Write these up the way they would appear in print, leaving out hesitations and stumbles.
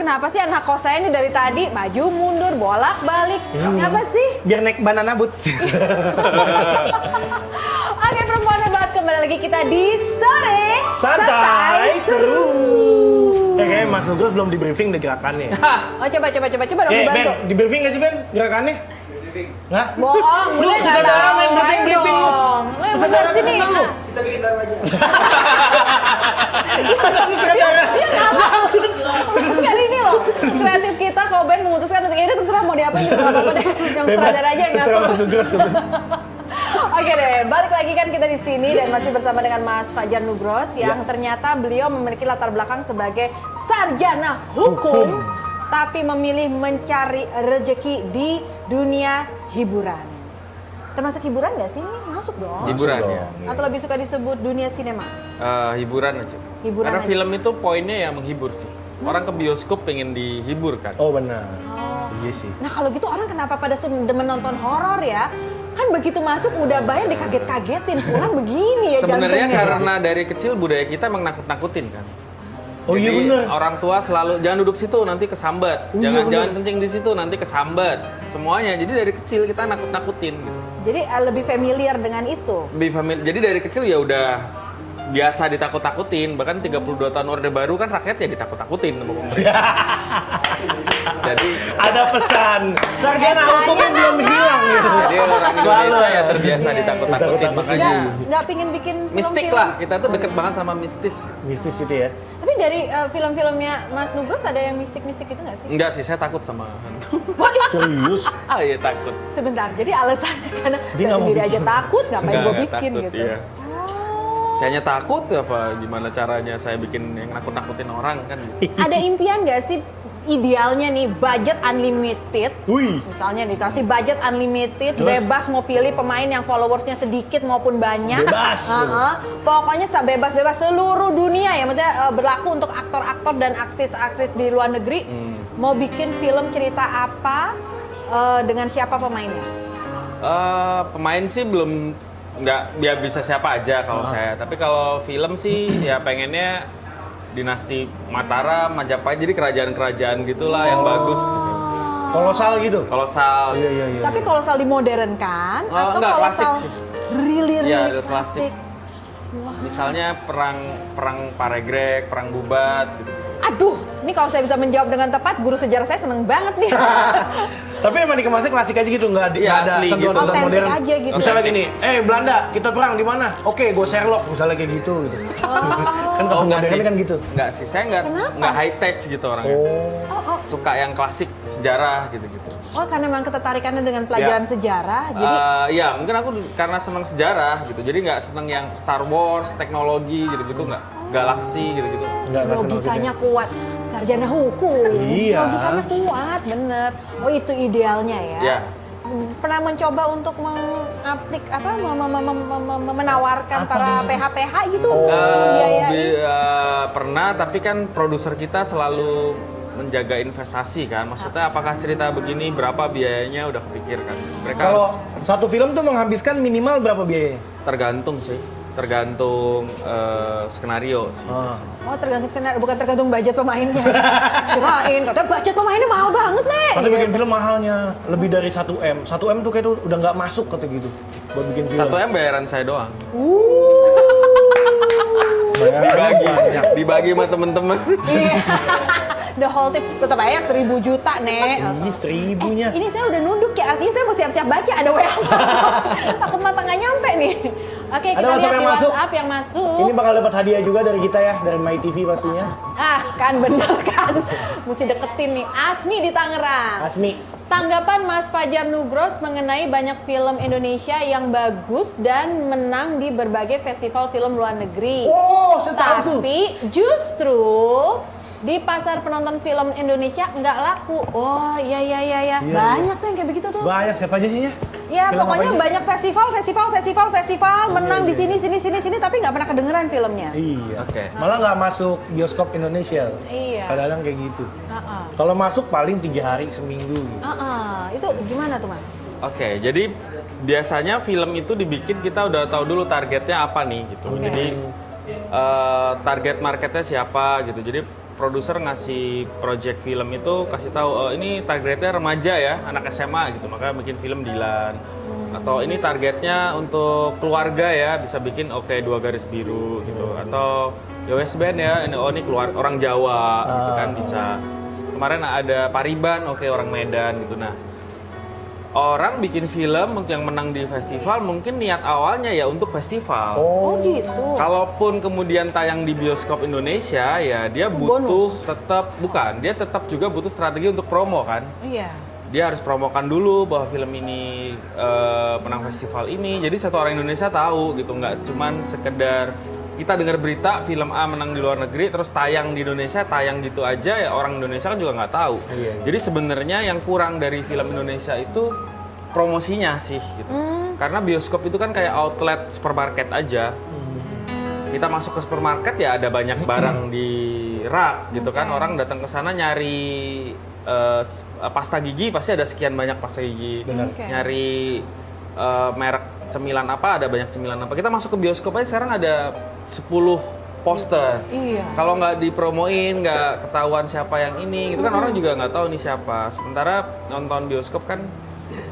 kenapa sih anak kos saya ini dari tadi maju mundur bolak-balik? Kenapa sih? Biar naik banana boat. Oke, perempuan hebat, kembali lagi kita di Sore Santai Seru. Kayaknya Mas Nugros belum di briefing deh gerakannya. Oh, coba dong dibantu. Ben, di briefing nggak sih Ben gerakannya? Nggak? Bohong, Lu gue sudah nggak tahu. main Ayo briefing lu. dong. Lu yang bener sini. Kita bikin baru aja. Iya nggak mau. Kan ini loh, kreatif kita kalau Ben memutuskan untuk ini terserah mau diapain juga nggak apa-apa deh. Yang sutradara aja yang Terserah ngatur. Mas Nugros. Oke deh, balik lagi kan kita di sini dan masih bersama dengan Mas Fajar Nugros yang ternyata beliau memiliki latar belakang sebagai sarjana hukum, tapi memilih mencari rezeki di dunia hiburan. Termasuk hiburan nggak sih? Ini masuk dong. Hiburan Masuk ya. dong. Atau lebih suka disebut dunia sinema? Hiburan aja. Hiburan Karena aja. film itu poinnya ya menghibur sih. Orang ke bioskop pengen dihibur kan. Oh benar. Iya sih. Nah kalau gitu orang kenapa pada demen nonton horor ya? Kan begitu masuk udah bayar dikaget-kagetin, pulang begini ya Sebenarnya jantungnya. karena dari kecil budaya kita emang nakut-nakutin kan. Oh iya Jadi, benar. orang tua selalu jangan duduk situ nanti kesambat. Oh, iya jangan bener. jangan kencing di situ nanti kesambat. Semuanya. Jadi dari kecil kita nakut-nakutin gitu. Jadi lebih familiar dengan itu. Jadi dari kecil ya udah biasa ditakut-takutin. Bahkan 32 tahun Orde Baru kan rakyat ya ditakut-takutin sama pemerintah. Jadi Ada pesan. Sarjana hukumnya belum hilang gitu. jadi orang Indonesia ya terbiasa ditakut-takutin makanya Nggak pingin bikin mistik film-film. lah. Kita tuh deket banget sama mistis. Mistis itu ya. Tapi dari film-filmnya Mas Nugros ada yang mistik-mistik itu nggak sih? Enggak sih, saya takut sama hantu. Serius. Ah iya takut. Sebentar, jadi alasannya karena Dia saya nggak mau sendiri aja bikin. takut, ngapain gue Nggak, bikin takut, gitu. iya. Saya hanya takut apa gimana caranya saya bikin yang nakut-nakutin orang kan. Ada impian nggak sih idealnya nih budget unlimited? Wih. Misalnya dikasih budget unlimited, bebas mau pilih pemain yang followersnya sedikit maupun banyak. Bebas. Pokoknya bebas-bebas seluruh dunia ya, maksudnya berlaku untuk aktor-aktor dan aktris-aktris di luar negeri. Mau bikin film cerita apa, dengan siapa pemainnya? Pemain sih belum nggak ya bisa siapa aja kalau saya. Tapi kalau film sih ya pengennya dinasti Mataram, Majapahit, jadi kerajaan-kerajaan gitulah yang bagus gitu. Kolosal gitu. Kolosal. Iya. Tapi kalau soal dimodernkan atau enggak, kalau klasik soal sih. really Iya, klasik? klasik. Misalnya perang Paregrek, perang Bubat gitu. Aduh, ini kalau saya bisa menjawab dengan tepat, guru sejarah saya seneng banget nih. Tapi emang dikemasnya klasik aja gitu, nggak Iya, ada asli sentuhan gitu. Autentik modern. aja gitu. Misalnya gini, Belanda, kita perang di mana? Oke, gue Sherlock, misalnya kayak gitu. Kan kalau enggak modern sih. kan gitu. Enggak sih, saya Kenapa? nggak high tech gitu orangnya. Oh. Suka yang klasik, sejarah gitu-gitu. Oh, karena memang ketertarikannya dengan pelajaran Ya. sejarah, jadi Ya mungkin aku karena senang sejarah gitu, jadi nggak senang yang Star Wars, teknologi gitu-gitu nggak, galaksi gitu-gitu. Nggak logikanya kuat. Sarjana hukum, Iya. logikanya kuat, bener. Oh, itu idealnya ya? Ya. Pernah mencoba untuk menawarkan para PH-PH gitu untuk membiayai? Pernah, tapi kan produser kita selalu menjaga investasi kan. Maksudnya apakah cerita begini berapa biayanya udah kepikir kan. Mereka harus Kalau satu film tuh menghabiskan minimal berapa biayanya? tergantung sih, tergantung skenario sih. Oh, tergantung skenario, bukan tergantung budget pemainnya. Kirain, katanya budget pemainnya mahal banget, Nek. Katanya bikin film mahalnya lebih dari 1M. 1M tuh kayak tuh udah nggak masuk kata gitu buat bikin film. 1M bayaran saya doang. Bayaran Dibagi sama temen-temen. Iya. The whole tip tetap aja 1.000 juta, Nek. Ih, 1000-nya. Ini saya udah nunduk ya, artinya saya mau siap-siap baca, ada WA masuk. Takut mata nggak nyampe nih. Oke, kita Ada WhatsApp lihat di yang masuk. WhatsApp yang masuk. Ini bakal dapat hadiah juga dari kita ya, dari My TV pastinya. Ah, kan bener kan. Mesti deketin nih. Asmi di Tangerang. Asmi. Tanggapan Mas Fajar Nugros mengenai banyak film Indonesia yang bagus dan menang di berbagai festival film luar negeri. Oh, saya tahu tuh. Tapi justru di pasar penonton film Indonesia nggak laku. Oh, iya. Iya. Banyak tuh yang kayak begitu tuh. Banyak siapa aja sih ya? Ya, Film pokoknya apa aja? banyak festival menang di sini, tapi nggak pernah kedengeran filmnya. Iya. Oke. Malah nggak masuk bioskop Indonesia. Iya. Kadang-kadang kayak gitu. Heeh. Kalau masuk paling 3 hari seminggu gitu. Itu gimana tuh, Mas? Oke, jadi biasanya film itu dibikin kita udah tahu dulu targetnya apa nih gitu. Oke. Jadi target marketnya siapa gitu. Jadi produser ngasih project film itu kasih tahu, oh, ini targetnya remaja ya, anak SMA gitu, maka bikin film Dilan. Atau ini targetnya untuk keluarga ya, bisa bikin Dua Garis Biru gitu. Atau ya wes band ya, ini keluar orang Jawa gitu kan bisa. Kemarin ada Pariban, orang Medan gitu. Nah, orang bikin film yang menang di festival mungkin niat awalnya ya untuk festival. Oh gitu. Kalaupun kemudian tayang di bioskop Indonesia ya dia Itu butuh bonus. dia tetap juga butuh strategi untuk promo kan. Iya. Dia harus promokan dulu bahwa film ini menang festival ini. Jadi satu orang Indonesia tahu gitu, nggak cuman sekedar kita dengar berita film A menang di luar negeri terus tayang di Indonesia, tayang gitu aja ya orang Indonesia kan juga nggak tahu. Iya. Jadi sebenarnya yang kurang dari film Indonesia itu promosinya sih gitu. Karena bioskop itu kan kayak outlet supermarket aja. Kita masuk ke supermarket ya ada banyak barang di rak gitu kan. Orang datang ke sana nyari pasta gigi pasti ada sekian banyak pasta gigi. Oke. Nyari merek cemilan apa ada banyak cemilan apa. Kita masuk ke bioskop aja sekarang ada 10 poster. Iya. Kalau nggak dipromoin, nggak ketahuan siapa yang ini, gitu kan orang juga nggak tahu nih siapa. Sementara nonton bioskop kan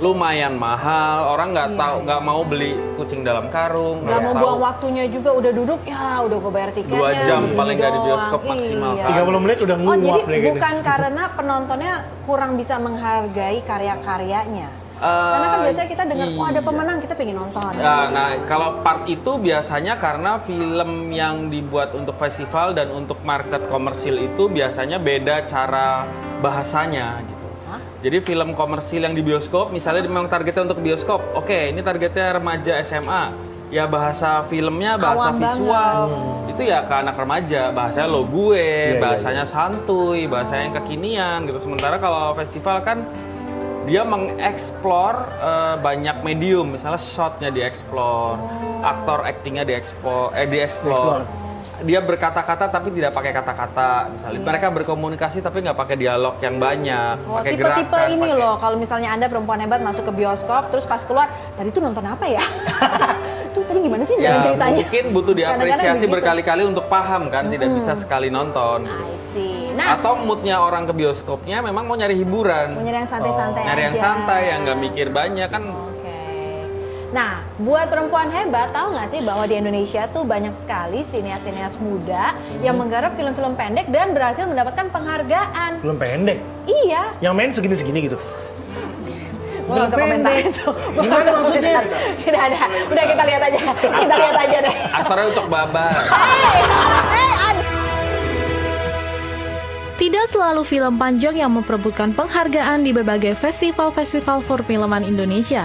lumayan mahal, orang nggak tahu, nggak mau beli kucing dalam karung, Nggak harus mau tahu buang waktunya juga, udah duduk ya udah gue bayar tiketnya. 2 jam begini paling nggak di doang. bioskop maksimal Iya. kan. 30 menit udah Oh nguap jadi deh kayaknya. bukan karena penontonnya kurang bisa menghargai karya-karyanya. Karena kan biasanya kita dengar, oh ada iya. pemenang, kita pengen nonton. Nah, kalau part itu biasanya karena film yang dibuat untuk festival dan untuk market komersil itu biasanya beda cara bahasanya gitu. Hah? Jadi film komersil yang di bioskop, misalnya memang targetnya untuk bioskop, ini targetnya remaja SMA, ya bahasa filmnya, bahasa Awam visual, itu ya ke anak remaja, bahasanya lo gue, Iya, bahasanya santuy, bahasanya yang kekinian gitu. Sementara kalau festival kan dia mengeksplor banyak medium, misalnya shotnya dieksplor, aktor aktingnya dieksplor. Dia berkata-kata tapi tidak pakai kata-kata, misalnya mereka berkomunikasi tapi nggak pakai dialog yang banyak, Oh, pakai tipe-tipe gerakan. ini pakai- loh, kalau misalnya Anda perempuan hebat masuk ke bioskop, terus pas keluar, tadi tuh nonton apa ya? Itu tadi gimana sih jalan Ya ceritanya? mungkin butuh Kadang-kadang diapresiasi begitu. berkali-kali untuk paham kan, tidak bisa sekali nonton. I see. Nah, Atau moodnya orang ke bioskopnya memang mau nyari hiburan, mau nyari yang santai-santai nyari yang aja. santai, yang nggak mikir banyak kan. Oke. Nah, buat perempuan hebat, tahu nggak sih bahwa di Indonesia tuh banyak sekali sineas-sineas muda yang menggarap film-film pendek dan berhasil mendapatkan penghargaan. Belum pendek. Iya. Yang main segini-segini gitu. Gue nggak usah komentar itu. Gua nggak Gimana usah maksudnya? komentar. Tidak ada. Udah kita lihat aja. Kita lihat aja deh. Aktornya Ucok Babar. Tidak selalu film panjang yang memperebutkan penghargaan di berbagai festival-festival perfilman Indonesia.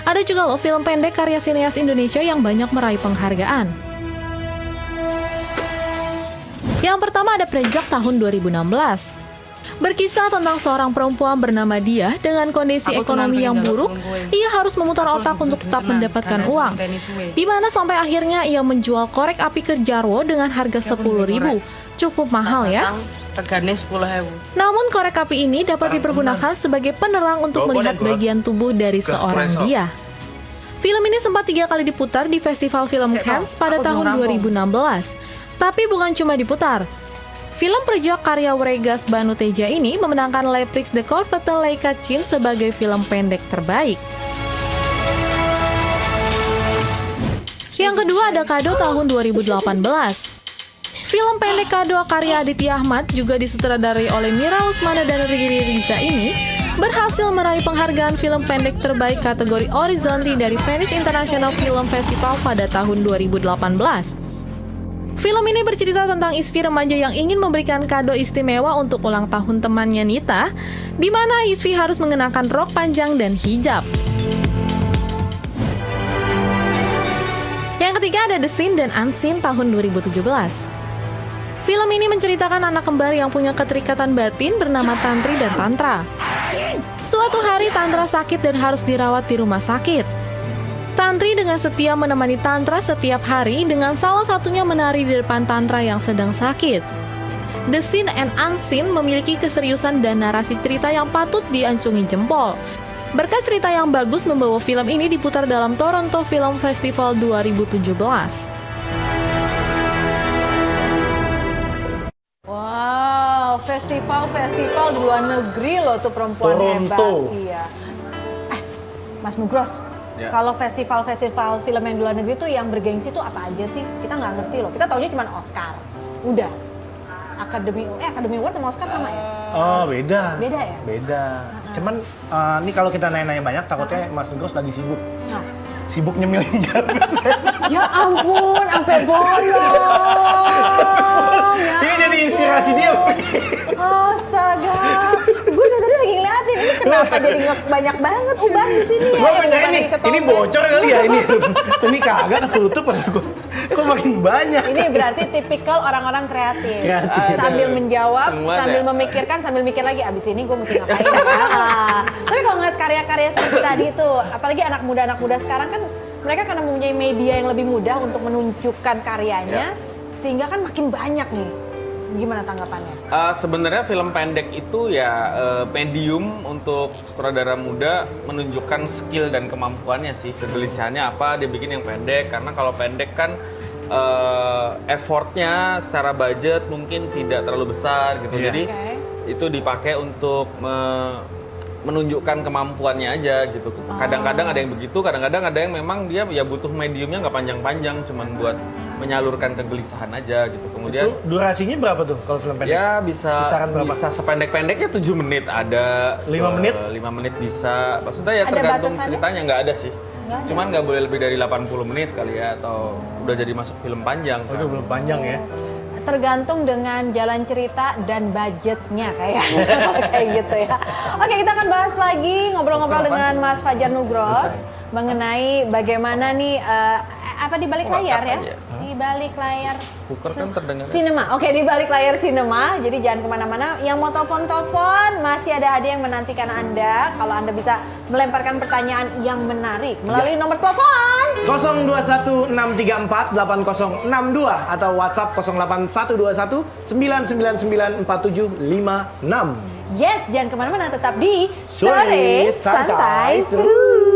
Ada juga loh film pendek karya sineas Indonesia yang banyak meraih penghargaan. Yang pertama ada Prejak tahun 2016. Berkisah tentang seorang perempuan bernama Dia dengan kondisi ekonomi yang buruk, ia harus memutar otak untuk tetap mendapatkan uang. Di mana sampai akhirnya ia menjual korek api ke Jarwo dengan harga 10.000. Cukup mahal ya. Regane 10.000. Namun korek api ini dapat dipergunakan sebagai penerang untuk melihat bagian tubuh dari seorang Dia. Film ini sempat 3 kali diputar di Festival Film Cannes pada tahun 2016. Tapi bukan cuma diputar. Film Prejak karya Wregas Banu Teja ini memenangkan Le Prix de Corfette Leica Chin sebagai film pendek terbaik. Yang kedua ada Kado tahun 2018. Film pendek Kado karya Aditya Ahmad juga disutradarai oleh Mira Lesmana dan Riri Riza ini berhasil meraih penghargaan film pendek terbaik kategori Horizonti dari Venice International Film Festival pada tahun 2018. Film ini bercerita tentang Isfi remaja yang ingin memberikan kado istimewa untuk ulang tahun temannya Nita, di mana Isfi harus mengenakan rok panjang dan hijab. Yang ketiga ada The Seen dan Unseen tahun 2017. Film ini menceritakan anak kembar yang punya keterikatan batin bernama Tantri dan Tantra. Suatu hari Tantra sakit dan harus dirawat di rumah sakit. Tantri dengan setia menemani Tantra setiap hari dengan salah satunya menari di depan Tantra yang sedang sakit. The Seen and Unseen memiliki keseriusan dan narasi cerita yang patut diacungi jempol. Berkat cerita yang bagus membawa film ini diputar dalam Toronto Film Festival 2017. Wow, festival di luar negeri loh tuh perempuan hebat. Toronto. Iya. Mas Nugros, Ya. kalau festival film yang di luar negeri tuh yang bergengsi tuh apa aja sih? Kita nggak ngerti loh. Kita taunya cuma Oscar. Udah. Academy Award sama Oscar sama ya? Oh, beda. Beda ya? Beda. Cuman ini kalau kita nanya-nanya banyak takutnya Mas Nugros lagi sibuk. Nah. Sibuk nyemilin gamis. Ya ampun, sampai bolong. Ya Ini jadi inspirasi dia. Astaga, gue dari tadi lagi ngeliatin ini kenapa jadi banyak banget uban di sini ya? Gua Bukan percaya lagi ini ketopet. bocor kali ya ini. Ini kagak ketutup apa gua. Kok makin banyak. Ini berarti tipikal orang-orang kreatif. Kreatif. Sambil menjawab, Semua sambil ada. memikirkan, sambil mikir lagi abis ini gue mesti ngapain ya. Tapi kalau ngeliat karya-karya seperti tadi itu, apalagi anak muda sekarang kan mereka karena mempunyai media yang lebih mudah untuk menunjukkan karyanya, sehingga kan makin banyak nih. Gimana tanggapannya? Sebenarnya film pendek itu ya medium untuk sutradara muda menunjukkan skill dan kemampuannya sih. Kegelisahannya apa dia bikin yang pendek, karena kalau pendek kan effortnya secara budget mungkin tidak terlalu besar gitu. Iya. Jadi Oke. itu dipakai untuk menunjukkan kemampuannya aja gitu. Kadang-kadang ada yang begitu, kadang-kadang ada yang memang dia ya butuh mediumnya nggak panjang-panjang, cuman buat menyalurkan kegelisahan aja gitu. Kemudian Itu durasinya berapa tuh kalau film pendek? ya bisa Kisaran berapa? bisa sependek-pendeknya 7 menit ada. 5 menit? 5 menit bisa. Maksudnya ya Ada tergantung batasannya? ceritanya, nggak ada sih. Nggak ada. Cuman nggak boleh lebih dari 80 menit kali ya, atau udah jadi masuk film panjang. Waduh, belum panjang ya. Tergantung dengan jalan cerita dan budgetnya saya. Kayak gitu ya. Oke, kita akan bahas lagi ngobrol-ngobrol Bukan dengan apaan sih? Mas Fajar Nugros Selesai. mengenai bagaimana nih apa di balik Oh, layar apa ya? ya? Di balik layar Cooker kan terdengar. sinema. Oke, di balik layar sinema. Jadi jangan kemana-mana. Yang mau telepon, masih ada hadiah yang menantikan Anda. Kalau Anda bisa melemparkan pertanyaan yang menarik melalui nomor telepon. 0216348062 atau WhatsApp 08121 999 4756. Yes, jangan kemana-mana. Tetap di Sore Santai Seru.